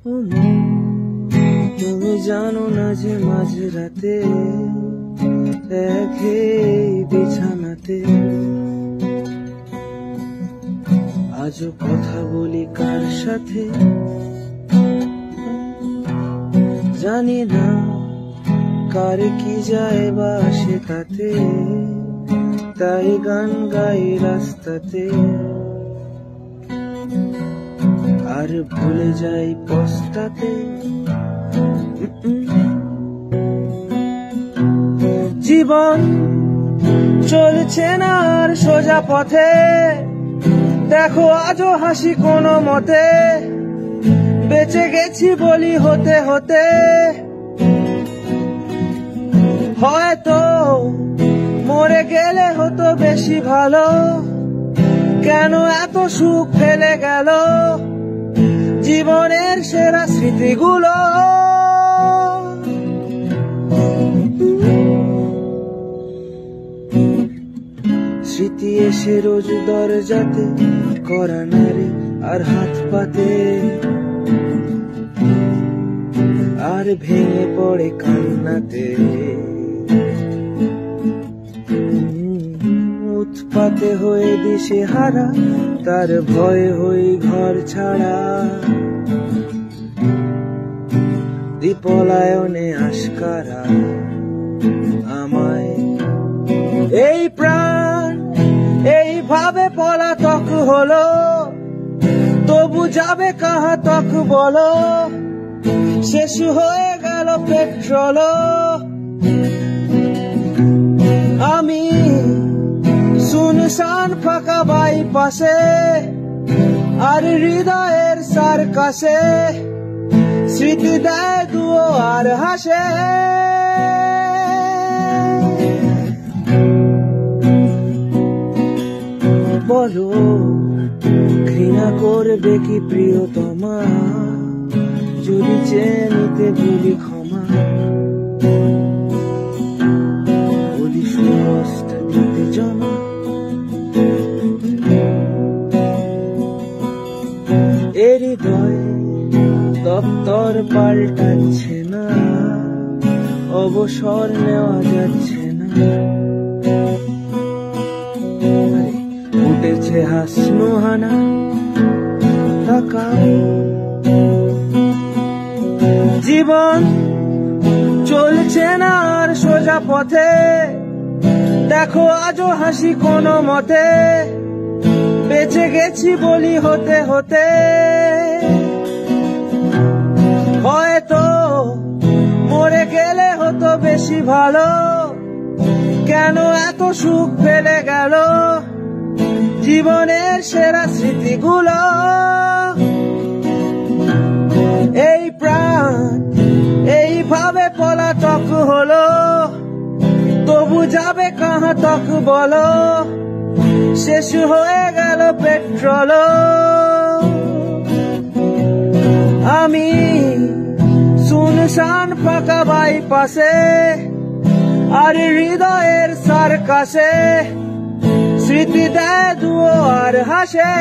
ও মন, তুমি জানো না যে মাঝরাতে একই বিছানাতে আজও কথা বলি কার সাথে জানি না, কার কি যায় বা আসে তাতে, তাই গান গাই রাস্তাতে আর ভুলে যাই পস্তাতে। জীবন চলছে না আর সোজা পথে, দেখো আজও হাসি কোনো মতে, বেঁচে গেছি বলি হতে হতে। হয়তো মরে গেলে হতো বেশি ভালো, কেন এত সুখ ফেলে গেল জীবনের সেরা স্মৃতিগুলো। স্মৃতি এসে রোজ দরজাতে করা নারে আর হাত পাতে, আর ভেঙে পড়ে কান্নাতে। উৎপাতে হয়ে দিশে হারা, তার ভয়ে হই ঘর ছাড়া, পলায়নে আশকারা আমায়। এই প্রাণ এইভাবে পলাতক হলো, তবু যাবে কাহা তক বলো, শেষ হয়ে গেল পেট্রোল। আমি শুনশান ফাঁকা বাইপাসে, আর হৃদয়ের সার্কাসে স্মৃতি দেয় দুও আর হাসে। বলো ঘৃণা করবে কি প্রিয়তমা, যদি চেয়ে নিতে বলি ক্ষমা, বলি সুরসটা দিতে জমা। এর হৃদয় দপ্তর পাল্টাচ্ছে না, অবসর নেওয়া যাচ্ছে না। উঠেছে হাসনুহানা টাকা। জীবন চলছে না আর সোজা পথে, দেখো আজও হাসি কোনো মতে, বেঁচে গেছি বলি হতে হতে। হয়তো মরে গেলে হতো বেশি ভালো, কেন এত সুখ ফেলে গেল জীবনের সেরা স্মৃতিগুলো। এই প্রাণ এইভাবে পলাতক হলো, তবু যাবে কাহা তক বলো, শেষ হয়ে গেল পেট্রোল। আমি শুনশান ফাঁকা বাইপাসে, আর হৃদয়ের সার্কাসে স্মৃতি দেয় দুও আর হাসে।